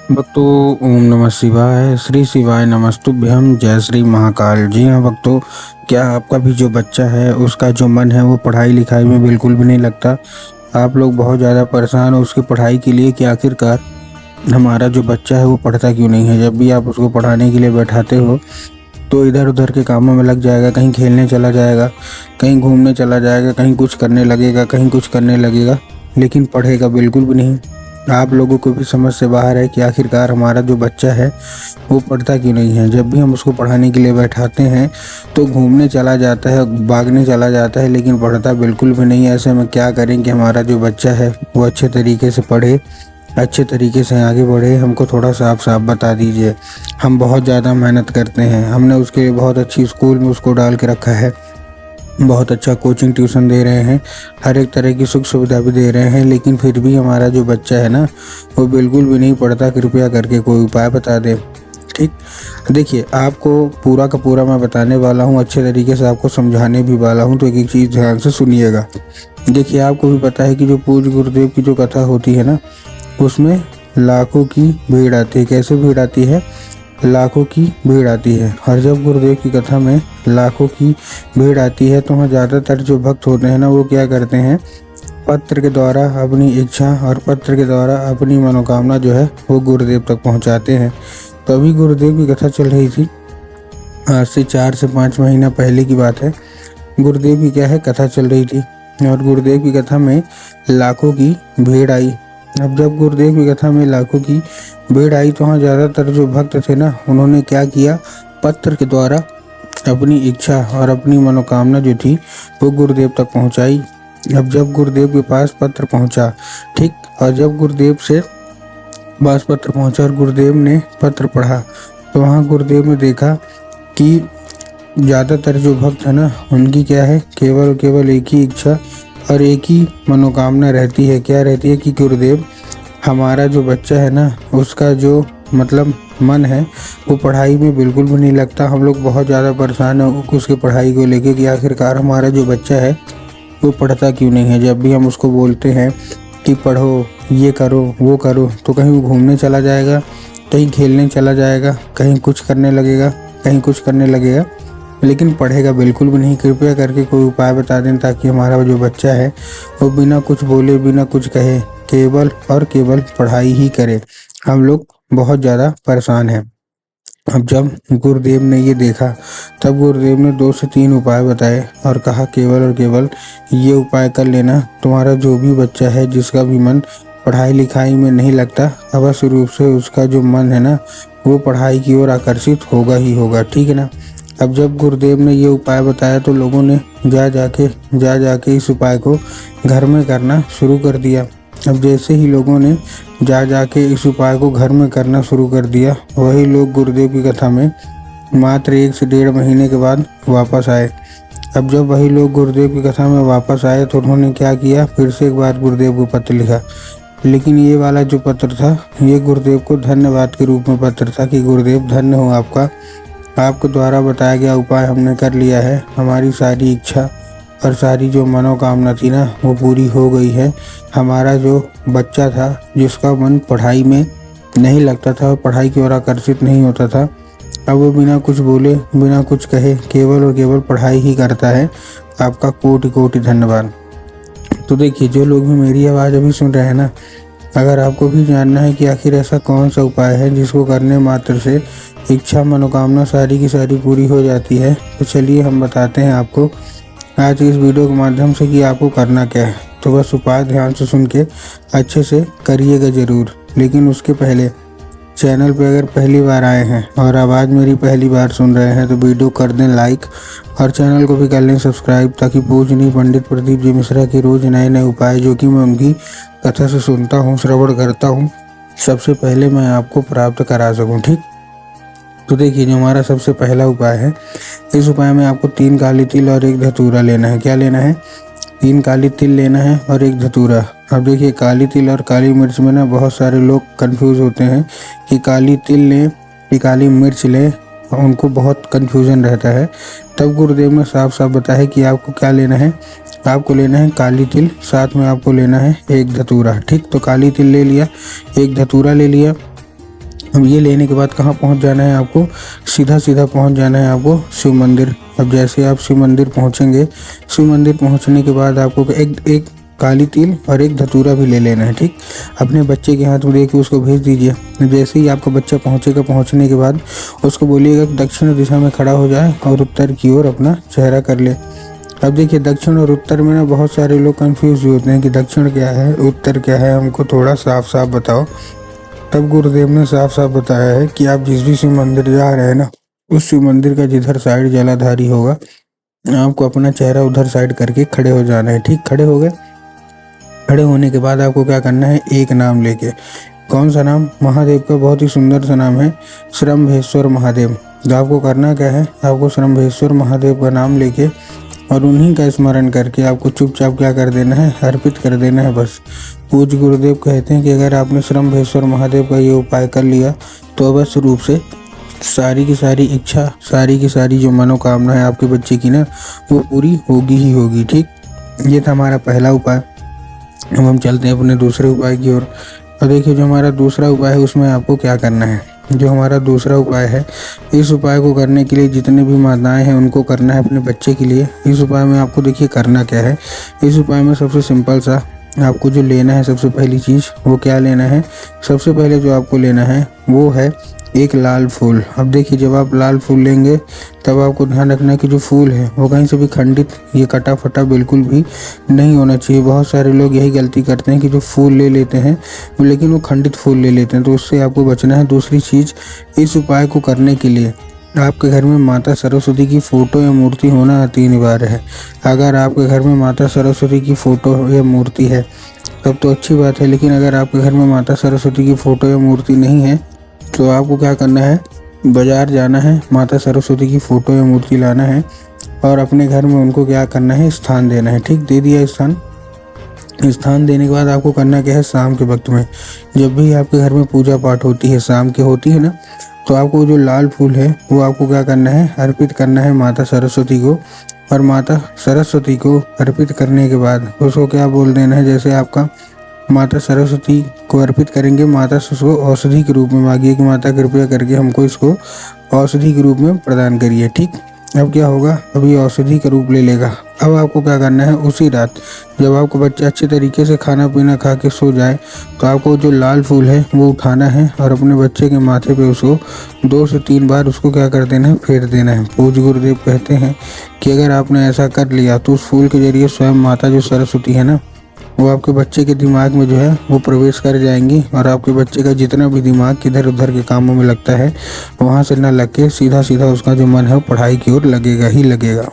भक्तों, ओम नमः शिवाय। श्री शिवाय नमस्तुभ्यम। जय श्री महाकाल। जी हाँ भक्तों, क्या आपका भी जो बच्चा है उसका जो मन है वो पढ़ाई लिखाई में बिल्कुल भी नहीं लगता। आप लोग बहुत ज़्यादा परेशान हो उसकी पढ़ाई के लिए कि आखिरकार हमारा जो बच्चा है वो पढ़ता क्यों नहीं है। जब भी आप उसको पढ़ाने के लिए बैठाते हो तो इधर उधर के कामों में लग जाएगा, कहीं खेलने चला जाएगा, कहीं घूमने चला जाएगा, कहीं कुछ करने लगेगा, कहीं कुछ करने लगेगा, लेकिन पढ़ेगा बिल्कुल भी नहीं। आप लोगों को भी समझ से बाहर है कि आखिरकार हमारा जो बच्चा है वो पढ़ता क्यों नहीं है। जब भी हम उसको पढ़ाने के लिए बैठाते हैं तो घूमने चला जाता है, भागने चला जाता है, लेकिन पढ़ता बिल्कुल भी नहीं है। ऐसे में क्या करें कि हमारा जो बच्चा है वो अच्छे तरीके से पढ़े, अच्छे तरीके से आगे बढ़े। हमको थोड़ा सा आप साफ बता दीजिए। हम बहुत ज़्यादा मेहनत करते हैं, हमने उसके लिए बहुत अच्छी स्कूल में उसको डाल के रखा है, बहुत अच्छा कोचिंग ट्यूशन दे रहे हैं, हर एक तरह की सुख सुविधा भी दे रहे हैं, लेकिन फिर भी हमारा जो बच्चा है ना वो बिल्कुल भी नहीं पढ़ता। कृपया करके कोई उपाय बता दे। ठीक, देखिए आपको पूरा का पूरा मैं बताने वाला हूँ, अच्छे तरीके से आपको समझाने भी वाला हूँ, तो एक एक चीज़ ध्यान से सुनिएगा। देखिए आपको भी पता है कि जो पूज्य गुरुदेव की जो कथा होती है ना उसमें लाखों की भीड़ आती है। कैसे भीड़ आती है? लाखों की भीड़ आती है। और जब गुरुदेव की कथा में लाखों की भीड़ आती है तो वहाँ ज़्यादातर जो भक्त होते हैं ना वो क्या करते हैं, पत्र के द्वारा अपनी इच्छा और पत्र के द्वारा अपनी मनोकामना जो है वो गुरुदेव तक पहुँचाते हैं। तो अभी गुरुदेव की कथा चल रही थी, आज से 4 से 5 महीना पहले की बात है। गुरुदेव की क्या है कथा चल रही थी और गुरुदेव की कथा में लाखों की भीड़ आई। अब जब गुरुदेव की कथा में लाखों की भीड़ आई तो वहाँ ज़्यादातर जो भक्त थे ना उन्होंने क्या किया, पत्र के द्वारा अपनी इच्छा और अपनी मनोकामना जो थी वो गुरुदेव तक पहुँचाई। अब जब गुरुदेव के पास पत्र पहुँचा, ठीक, और जब गुरुदेव से पास पत्र पहुँचा और गुरुदेव ने पत्र पढ़ा तो वहाँ गुरुदेव ने देखा कि ज़्यादातर जो भक्त है ना उनकी क्या है, केवल केवल एक ही इच्छा और एक ही मनोकामना रहती है। क्या रहती है कि गुरुदेव हमारा जो बच्चा है ना उसका जो मतलब मन है वो पढ़ाई में बिल्कुल भी नहीं लगता। हम लोग बहुत ज़्यादा परेशान हैं उसकी पढ़ाई को लेके कि आखिरकार हमारा जो बच्चा है वो पढ़ता क्यों नहीं है। जब भी हम उसको बोलते हैं कि पढ़ो, ये करो, वो करो, तो कहीं वो घूमने चला जाएगा, कहीं खेलने चला जाएगा, कहीं कुछ करने लगेगा, कहीं कुछ करने लगेगा, लेकिन पढ़ेगा बिल्कुल भी नहीं। कृपया करके कोई उपाय बता दें ताकि हमारा जो बच्चा है वो बिना कुछ बोले, बिना कुछ कहे, केवल और केवल पढ़ाई ही करे। हम लोग बहुत ज़्यादा परेशान हैं। अब जब गुरुदेव ने ये देखा तब गुरुदेव ने 2 से 3 उपाय बताए और कहा केवल और केवल ये उपाय कर लेना, तुम्हारा जो भी बच्चा है जिसका भी मन पढ़ाई लिखाई में नहीं लगता, अवश्य रूप से उसका जो मन है ना वो पढ़ाई की ओर आकर्षित होगा ही होगा। ठीक है ना। अब जब गुरुदेव ने ये उपाय बताया तो लोगों ने जा जाके इस उपाय को घर में करना शुरू कर दिया। अब जैसे ही लोगों ने जा जाके इस उपाय को घर में करना शुरू कर दिया, वही लोग गुरुदेव की कथा में मात्र 1 से 1.5 महीने के बाद वापस आए। अब जब वही लोग गुरुदेव की कथा में वापस आए तो उन्होंने क्या किया, फिर से एक बार गुरुदेव को पत्र लिखा, लेकिन ये वाला जो पत्र था ये गुरुदेव को धन्यवाद के रूप में पत्र था कि गुरुदेव धन्य हो आपका, आपके द्वारा बताया गया उपाय हमने कर लिया है, हमारी सारी इच्छा और सारी जो मनोकामना थी ना वो पूरी हो गई है। हमारा जो बच्चा था जिसका मन पढ़ाई में नहीं लगता था, पढ़ाई की ओर आकर्षित नहीं होता था, अब वो बिना कुछ बोले, बिना कुछ कहे, केवल और केवल पढ़ाई ही करता है। आपका कोटि कोटि धन्यवाद। तो देखिए, जो लोग भी मेरी आवाज़ अभी सुन रहे हैं ना, अगर आपको भी जानना है कि आखिर ऐसा कौन सा उपाय है जिसको करने मात्र से इच्छा मनोकामना सारी की सारी पूरी हो जाती है, तो चलिए हम बताते हैं आपको आज इस वीडियो के माध्यम से कि आपको करना क्या है। तो बस उपाय ध्यान से सुन के अच्छे से करिएगा ज़रूर। लेकिन उसके पहले चैनल पे अगर पहली बार आए हैं और आवाज़ मेरी पहली बार सुन रहे हैं तो वीडियो कर दें लाइक और चैनल को भी कर लें सब्सक्राइब, ताकि पूजनीय पंडित प्रदीप जी मिश्रा के रोज़ नए नए उपाय जो कि मैं उनकी कथा से सुनता हूँ, श्रवण करता हूँ, सबसे पहले मैं आपको प्राप्त करा सकूँ। ठीक, तो देखिए जो हमारा सबसे पहला उपाय है, इस उपाय में आपको 3 काली तिल और 1 धतूरा लेना है। क्या लेना है? 3 काली तिल लेना है और 1 धतूरा। अब देखिए, काली तिल और काली मिर्च में ना बहुत सारे लोग कंफ्यूज होते हैं कि काली तिल लें कि काली मिर्च लें, उनको बहुत कंफ्यूजन रहता है। तब गुरुदेव ने साफ साफ बताया कि आपको क्या लेना है, आपको लेना है काली तिल, साथ में आपको लेना है 1 धतूरा। ठीक, तो काली तिल ले लिया, 1 धतूरा ले लिया, अब ये लेने के बाद कहाँ पहुँच जाना है आपको, सीधा सीधा पहुँच जाना है आपको शिव मंदिर। अब जैसे आप शिव मंदिर पहुँचेंगे, शिव मंदिर पहुँचने के बाद आपको एक काली तिल और एक धतूरा भी ले लेना है, ठीक। अपने बच्चे के हाथ में दे के उसको भेज दीजिए। जैसे ही आपका बच्चा पहुँचेगा, पहुँचने के बाद उसको बोलिएगा दक्षिण दिशा में खड़ा हो जाए और उत्तर की ओर अपना चेहरा कर ले। अब देखिए, दक्षिण और उत्तर में ना बहुत सारे लोग कंफ्यूज होते हैं कि दक्षिण क्या है, उत्तर क्या है, हमको थोड़ा साफ साफ बताओ। तब गुरुदेव ने साफ साफ बताया है कि आप जिस भी शिव मंदिर जा रहे हैं ना, उस शिव मंदिर का जिधर साइड जलाधारी होगा, आपको अपना चेहरा उधर साइड करके खड़े हो जाना है, ठीक। खड़े हो गए, खड़े होने के बाद आपको क्या करना है, एक नाम लेके। कौन सा नाम? महादेव का बहुत ही सुंदर सा नाम है, श्रम्भेश्वर महादेव। तो आपको करना क्या है, आपको श्रम्भेश्वर महादेव का नाम लेके और उन्हीं का स्मरण करके आपको चुपचाप क्या कर देना है, अर्पित कर देना है बस। पूज्य गुरुदेव कहते हैं कि अगर आपने श्रम्भेश्वर महादेव का ये उपाय कर लिया तो अवश्य रूप से सारी की सारी इच्छा, सारी की सारी जो मनोकामना है आपके बच्चे की ना, वो पूरी होगी ही होगी, ठीक। ये था हमारा पहला उपाय। अब हम चलते हैं अपने दूसरे उपाय की ओर। और देखिए, जो हमारा दूसरा उपाय है उसमें आपको क्या करना है। जो हमारा दूसरा उपाय है, इस उपाय को करने के लिए जितने भी माताएं हैं उनको करना है अपने बच्चे के लिए। इस उपाय में आपको देखिए करना क्या है। इस उपाय में सबसे सिंपल सा आपको जो लेना है, सबसे पहली चीज़ वो क्या लेना है, सबसे पहले जो आपको लेना है वो है एक लाल फूल। अब देखिए, जब आप लाल फूल लेंगे तब आपको ध्यान रखना है कि जो फूल है वो कहीं से भी खंडित, ये कटा फटा बिल्कुल भी नहीं होना चाहिए। बहुत सारे लोग यही गलती करते हैं कि जो फूल ले लेते हैं लेकिन वो खंडित फूल ले लेते हैं, तो उससे आपको बचना है। दूसरी चीज़, इस उपाय को करने के लिए आपके घर में माता सरस्वती की फ़ोटो या मूर्ति होना अति अनिवार्य है। अगर आपके घर में माता सरस्वती की फ़ोटो या मूर्ति है तब तो अच्छी बात है, लेकिन अगर आपके घर में माता सरस्वती की फ़ोटो या मूर्ति नहीं है तो आपको क्या करना है, बाज़ार जाना है, माता सरस्वती की फ़ोटो या मूर्ति लाना है और अपने घर में उनको क्या करना है, स्थान देना है, ठीक। दे दिया स्थान। स्थान देने के बाद आपको करना क्या है, शाम के वक्त में जब भी आपके घर में पूजा पाठ होती है, शाम की होती है ना, तो आपको जो लाल फूल है वो आपको क्या करना है, अर्पित करना है माता सरस्वती को। और माता सरस्वती को अर्पित करने के बाद उसको क्या बोल देना है, जैसे आपका माता सरस्वती को अर्पित करेंगे, माता से उसको औषधि के रूप में मांगिए कि माता कृपया करके हमको इसको औषधि के रूप में प्रदान करिए, ठीक। अब क्या होगा, अभी औषधि का रूप ले लेगा। अब आपको क्या करना है, उसी रात जब आपका बच्चा अच्छे तरीके से खाना पीना खा के सो जाए तो आपको जो लाल फूल है वो उठाना है और अपने बच्चे के माथे पे उसको 2 से 3 बार उसको क्या कर देना है, फेर देना है। पूज्य गुरुदेव कहते हैं कि अगर आपने ऐसा कर लिया तो उस फूल के जरिए स्वयं माता जो सरस्वती है ना, वो आपके बच्चे के दिमाग में जो है वो प्रवेश कर जाएंगी और आपके बच्चे का जितना भी दिमाग इधर उधर के कामों में लगता है वहाँ से ना लग के सीधा सीधा उसका जो मन है वो पढ़ाई की ओर लगेगा ही लगेगा।